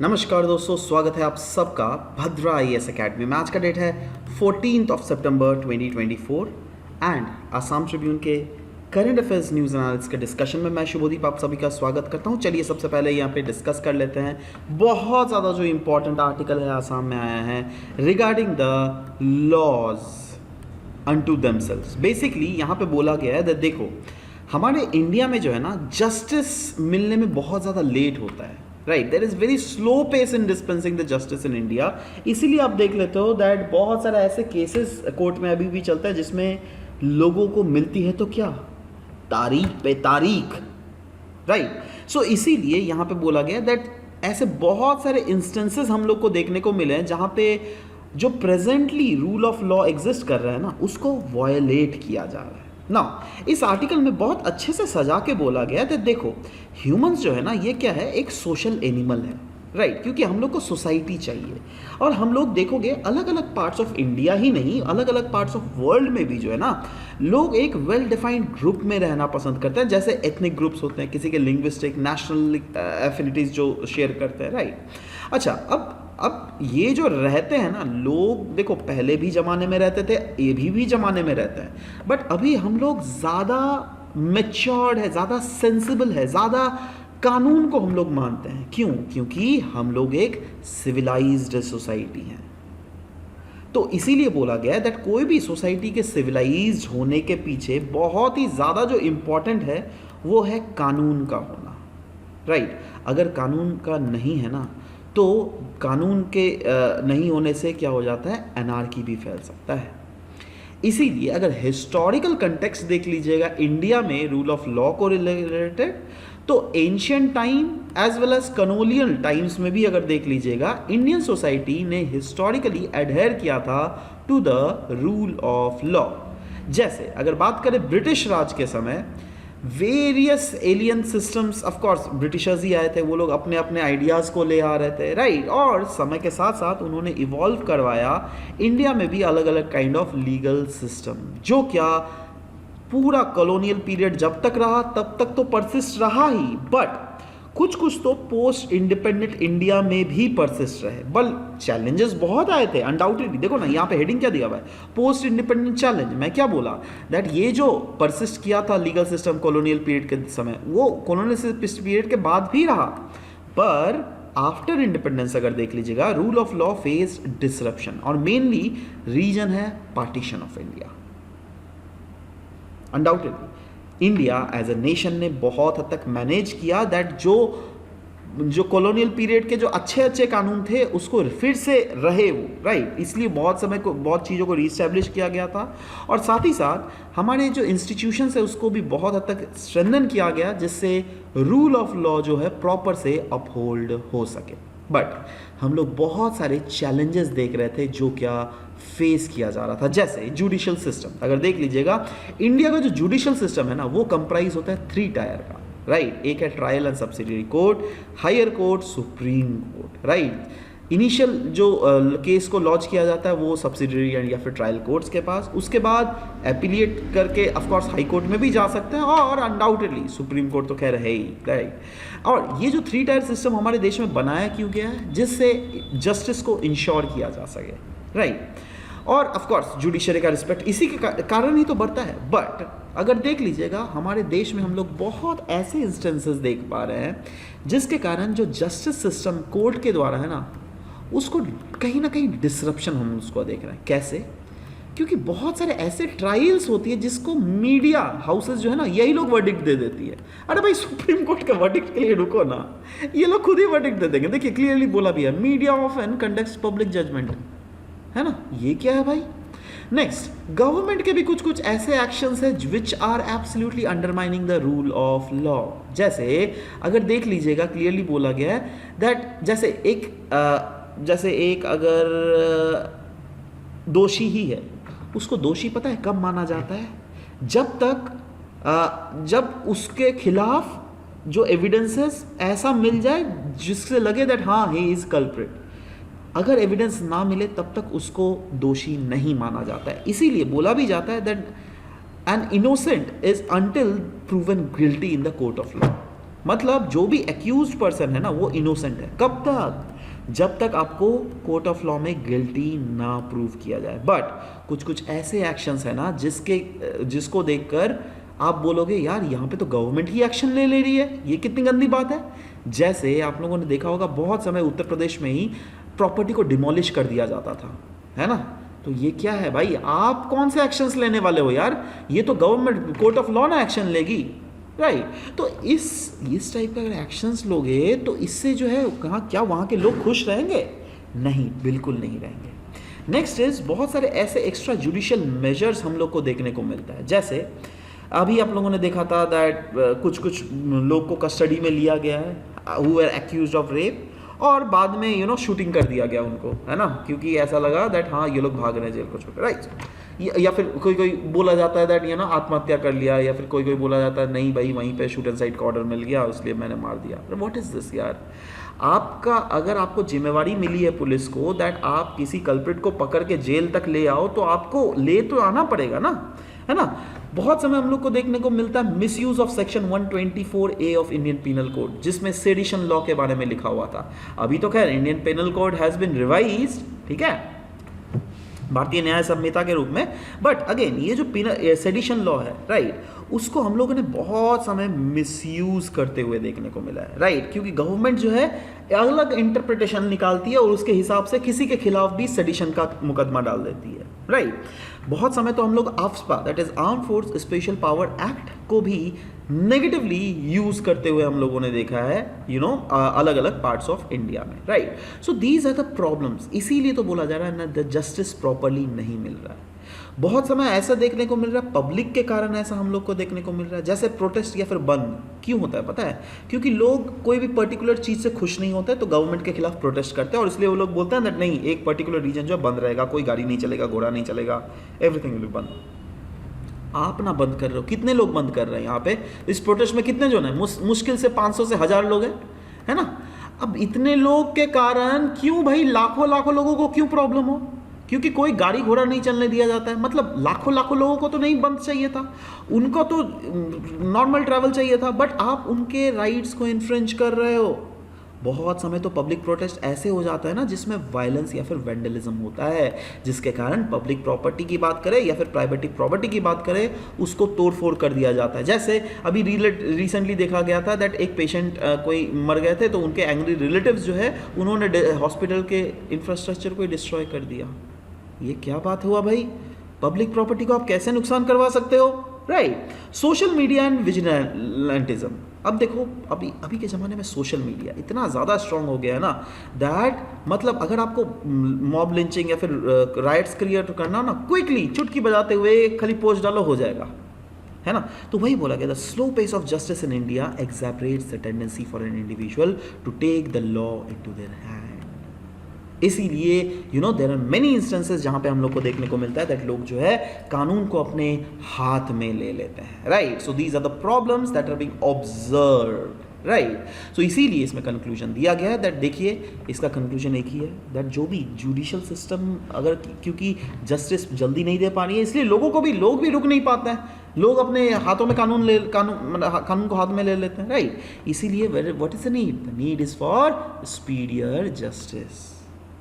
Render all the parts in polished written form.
नमस्कार दोस्तों, स्वागत है आप सबका भद्रा IAS अकेडमी में। आज का डेट है 14 सितंबर 2024 एंड आसाम ट्रिब्यून के करंट अफेयर्स न्यूज़ एनालिसिस के डिस्कशन में मैं शुभदीप आप सभी का स्वागत करता हूं। चलिए सबसे पहले यहाँ पे डिस्कस कर लेते हैं। बहुत ज़्यादा जो इम्पोर्टेंट आर्टिकल है आसाम में आया है regarding the laws unto themselves. Basically यहाँ पे बोला गया है देखो, हमारे इंडिया में जो है ना जस्टिस मिलने में बहुत ज़्यादा लेट होता है, right. There is very slow pace in dispensing the justice in India. इसीलिए आप देख लेते हो दैट बहुत सारे ऐसे केसेस कोर्ट में अभी भी चलता है जिसमें लोगों को मिलती है तो क्या, तारीख पे तारीख, राइट। सो इसीलिए यहाँ पे बोला गया दैट ऐसे बहुत सारे इंस्टेंसेस हम लोग को देखने को मिले हैं जहाँ पे जो presently rule of law exist कर रहा है ना उसको वायलेट किया जा रहा है ना। इस आर्टिकल में बहुत अच्छे से सजा के बोला गया है देखो, ह्यूमंस जो है ना ये क्या है, एक सोशल एनिमल है, राइट। क्योंकि हम लोग को सोसाइटी चाहिए और हम लोग देखोगे अलग अलग पार्ट्स ऑफ इंडिया ही नहीं, अलग अलग पार्ट्स ऑफ वर्ल्ड में भी जो है ना लोग एक वेल डिफाइंड ग्रुप में रहना पसंद करते हैं। जैसे एथनिक ग्रुप्स होते हैं, किसी के लिंग्विस्टिक नेशनल एफिनिटीज जो शेयर करते हैं, राइट। अच्छा, अब ये जो रहते हैं ना लोग, देखो पहले भी ज़माने में रहते थे, ये भी ज़माने में रहते हैं, बट अभी हम लोग ज़्यादा मैच्योर्ड है, ज़्यादा सेंसिबल है, ज़्यादा कानून को हम लोग मानते हैं। क्यों? क्योंकि हम लोग एक सिविलाइज्ड सोसाइटी हैं। तो इसीलिए बोला गया है दैट कोई भी सोसाइटी के सिविलाइज्ड होने के पीछे बहुत ही ज़्यादा जो इम्पोर्टेंट है वो है कानून का होना, राइट। अगर कानून का नहीं है ना तो कानून के नहीं होने से क्या हो जाता है, एनार्की भी फैल सकता है। इसीलिए अगर हिस्टोरिकल कंटेक्स्ट देख लीजिएगा इंडिया में रूल ऑफ लॉ को रिलेटेड, तो ancient time as well as colonial times में भी अगर देख लीजिएगा इंडियन सोसाइटी ने हिस्टोरिकली एडहेयर किया था to the rule of law. जैसे अगर बात करें ब्रिटिश राज के समय, various alien systems, of course Britishers ही आए थे, वो लोग अपने अपने आइडियाज़ को ले आ रहे थे, राइट। और समय के साथ साथ उन्होंने इवॉल्व करवाया इंडिया में भी अलग अलग काइंड ऑफ लीगल सिस्टम, जो क्या पूरा कॉलोनियल पीरियड जब तक रहा तब तक तो परसिस्ट रहा ही, बट कुछ कुछ तो पोस्ट इंडिपेंडेंट इंडिया में भी परसिस्ट रहे। बल चैलेंजेस बहुत आए थे अनडाउटेडली। देखो ना यहाँ पे हेडिंग क्या दिया हुआ है, पोस्ट इंडिपेंडेंट चैलेंज। मैं क्या बोला दैट ये जो परसिस्ट किया था लीगल सिस्टम कॉलोनियल पीरियड के समय, वो कॉलोनियल पीरियड के बाद भी रहा, पर आफ्टर इंडिपेंडेंस अगर देख लीजिएगा rule of law face disruption, और मेनली रीजन है partition of India. Undoubtedly India as a nation ने बहुत हद तक मैनेज किया दैट जो कॉलोनियल पीरियड के जो अच्छे अच्छे कानून थे उसको फिर से रहे वो, राइट। इसलिए बहुत समय को बहुत चीज़ों को रीस्टैब्लिश किया गया था, और साथ ही साथ हमारे जो इंस्टीट्यूशंस है उसको भी बहुत हद तक स्ट्रेंथन किया गया जिससे रूल ऑफ लॉ जो है प्रॉपर से अपहोल्ड हो सके। बट हम लोग बहुत सारे चैलेंजेस देख रहे थे जो क्या फेस किया जा रहा था। जैसे जुडिशियल सिस्टम अगर देख लीजिएगा, इंडिया का जो जुडिशियल सिस्टम है ना वो कंप्राइज होता है 3 टायर का, राइट। एक है trial and subsidiary court, higher court, supreme court, right. Initial जो केस को लॉन्च किया जाता है वो सब्सिडियरी एंड या फिर ट्रायल कोर्ट्स के पास, उसके बाद एपिलिएट करके ऑफ कोर्स हाई कोर्ट में भी जा सकते हैं, और अनडाउटेडली सुप्रीम कोर्ट तो खैर है ही, राइट। और ये जो 3 टायर सिस्टम हमारे देश में बनाया क्यों गया है, जिससे जस्टिस को इंश्योर किया जा सके, राइट। और ऑफ कोर्स जुडिशरी का रिस्पेक्ट इसी के कारण ही तो बढ़ता है। बट अगर देख लीजिएगा हमारे देश में हम लोग बहुत ऐसे इंस्टेंसेस देख पा रहे हैं जिसके कारण जो जस्टिस सिस्टम कोर्ट के द्वारा है ना उसको कहीं ना कहीं डिसरप्शन हम उसको देख रहे हैं। कैसे? क्योंकि बहुत सारे ऐसे ट्रायल्स होती है जिसको मीडिया हाउसेस जो है ना यही लोग वर्डिक्ट दे देती है। अरे भाई सुप्रीम कोर्ट के वर्डिक्ट के लिए रुको ना, ये लोग खुद ही वर्डिक्ट दे देंगे। देखिए क्लियरली बोला भी है, media often conducts public judgment, है ना। ये क्या है भाई? नेक्स्ट, गवर्नमेंट के भी कुछ कुछ ऐसे एक्शंस है which are absolutely undermining the rule of law. जैसे अगर देख लीजिएगा क्लियरली बोला गया है दैट जैसे एक अगर दोषी ही है, उसको दोषी पता है कब माना जाता है? जब उसके खिलाफ जो एविडेंसेस ऐसा मिल जाए जिससे लगे दैट हाँ ही इज कल्प्रिट। अगर एविडेंस ना मिले तब तक उसको दोषी नहीं माना जाता है। इसीलिए बोला भी जाता है that an innocent is until proven guilty in the court of law. मतलब जो भी एक्यूज्ड पर्सन है ना वो इनोसेंट है। कब तक? जब तक आपको कोर्ट ऑफ लॉ में गिल्टी ना प्रूव किया जाए। बट कुछ कुछ ऐसे एक्शंस है ना जिसको देखकर आप बोलोगे यार यहाँ पे तो गवर्नमेंट ही एक्शन ले रही है, ये कितनी गंदी बात है। जैसे आप लोगों ने देखा होगा बहुत समय उत्तर प्रदेश में ही प्रॉपर्टी को डिमोलिश कर दिया जाता था, है ना। तो ये क्या है भाई, आप कौन से एक्शंस लेने वाले हो यार, ये तो गवर्नमेंट कोर्ट ऑफ लॉ ना एक्शन लेगी, राइट। तो इस टाइप का अगर एक्शंस लोगे तो इससे जो है कहाँ क्या वहाँ के लोग खुश रहेंगे? नहीं, बिल्कुल नहीं रहेंगे। नेक्स्ट इज बहुत सारे ऐसे एक्स्ट्रा जुडिशियल मेजर्स हम लोग को देखने को मिलता है। जैसे अभी आप लोगों ने देखा था दैट कुछ लोग को कस्टडी में लिया गया है who are accused of rape, और बाद में शूटिंग कर दिया गया उनको, है ना, क्योंकि ऐसा लगा दैट हाँ ये लोग भाग रहे हैं जेल को छोड़, राइट। या फिर कोई बोला जाता है दैट आत्महत्या कर लिया, या फिर कोई बोला जाता है नहीं भाई वहीं पे शूट एंड साइड का ऑर्डर मिल गया इसलिए मैंने मार दिया। व्हाट इज दिस यार। अगर आपको जिम्मेवारी मिली है पुलिस को दैट आप किसी कल्प्रिट को पकड़ के जेल तक ले आओ, तो आपको ले तो आना पड़ेगा ना, है ना। बहुत समय हम लोग को देखने को मिलता है misuse of section 124A of Indian penal code, जिसमें सेडिशन लॉ के बारे में लिखा हुआ था। अभी तो खैर Indian penal code has been revised, ठीक है, भारतीय न्याय संहिता के रूप में। बट अगेन ये जो सेडिशन लॉ है, राइट, उसको हम लोगों ने बहुत समय मिसयूज करते हुए देखने को मिला है, राइट, क्योंकि गवर्नमेंट जो है अलग इंटरप्रिटेशन निकालती है और उसके हिसाब से किसी के खिलाफ भी सेडिशन का मुकदमा डाल देती है, राइट। बहुत समय तो हम लोग AFSPA that is arm force special power act को भी नेगेटिवली यूज करते हुए हम लोगों ने देखा है अलग अलग पार्ट्स ऑफ इंडिया में, right. So these are the problems. इसीलिए तो बोला जा रहा है ना द जस्टिस प्रॉपरली नहीं मिल रहा है। बहुत समय ऐसा देखने को मिल रहा है पब्लिक के कारण, ऐसा हम लोग को देखने को मिल रहा है। जैसे प्रोटेस्ट या फिर बंद क्यों होता है पता है? क्योंकि लोग कोई भी पर्टिकुलर चीज़ से खुश नहीं होते तो गवर्नमेंट के खिलाफ प्रोटेस्ट करते हैं, और इसलिए वो लोग बोलते हैं दैट नहीं एक पर्टिकुलर रीजन जो बंद रहेगा, कोई गाड़ी नहीं चलेगा, घोड़ा नहीं चलेगा, एवरीथिंग विल बी बंद। आप ना बंद कर रहे हो, कितने लोग बंद कर रहे हैं यहाँ पे इस प्रोटेस्ट में? कितने जो है मुश्किल से 500 से 1000 लोग हैं, है ना। अब इतने लोग के कारण क्यों भाई लाखों लोगों को क्यों प्रॉब्लम हो? क्योंकि कोई गाड़ी घोड़ा नहीं चलने दिया जाता है। मतलब लाखों लोगों को तो नहीं बंद चाहिए था, उनको तो नॉर्मल ट्रैवल चाहिए था, बट आप उनके राइट्स को इन्फ्रिंज कर रहे हो। बहुत समय तो पब्लिक प्रोटेस्ट ऐसे हो जाता है ना जिसमें वायलेंस या फिर वेंडलिज्म होता है, जिसके कारण पब्लिक प्रॉपर्टी की बात करें या फिर प्राइवेट प्रॉपर्टी की बात करें उसको तोड़फोड़ कर दिया जाता है। जैसे अभी रिसेंटली देखा गया था दैट एक पेशेंट कोई मर गए थे तो उनके एंग्री रिलेटिव्स जो है उन्होंने हॉस्पिटल के इंफ्रास्ट्रक्चर को डिस्ट्रॉय कर दिया। ये क्या बात हुआ भाई? पब्लिक प्रॉपर्टी को आप कैसे नुकसान करवा सकते हो, right. Social media and vigilantism. अब देखो अभी के ज़माने में सोशल मीडिया इतना ज़्यादा स्ट्रांग हो गया है ना दैट मतलब अगर आपको मॉब लिंचिंग या फिर राइट्स क्रिएट करना ना, क्विकली चुटकी बजाते हुए खाली पोस्ट डालो हो जाएगा, है ना। तो वही बोला गया, the slow pace of justice in India exacerbates the tendency for an individual to take the law into their hand. इसीलिए देयर आर मेनी इंस्टेंसेस जहां पे हम लोग को देखने को मिलता है दैट लोग जो है कानून को अपने हाथ में ले लेते हैं, right. So these are the problems that are being observed, right. So इसीलिए इसमें कंक्लूजन दिया गया है दैट देखिए इसका कंक्लूजन एक ही है दैट जो भी जुडिशियल सिस्टम अगर क्योंकि जस्टिस जल्दी नहीं दे पा रही है इसलिए लोग भी रुक नहीं पाते हैं, लोग अपने हाथों में कानून को हाथ में ले लेते हैं, राइट। इसीलिए what is the need is for speedier justice,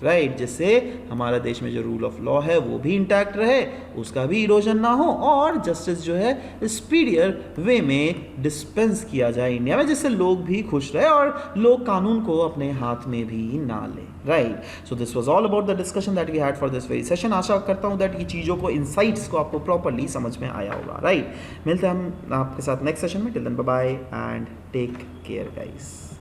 right, जिससे हमारा देश में जो रूल ऑफ लॉ है वो भी इंटैक्ट रहे, उसका भी इरोजन ना हो और जस्टिस जो है स्पीडियर वे में डिस्पेंस किया जाए इंडिया में, जिससे लोग भी खुश रहे और लोग कानून को अपने हाथ में भी ना ले, right. So this was all about the discussion that we had for this very session. आशा करता हूँ दैट ये चीज़ों को इनसाइट्स को आपको प्रॉपरली समझ में आया होगा, राइट। मिलते हैं हम आपके साथ नेक्स्ट सेशन में। Till then bye bye and take care guys.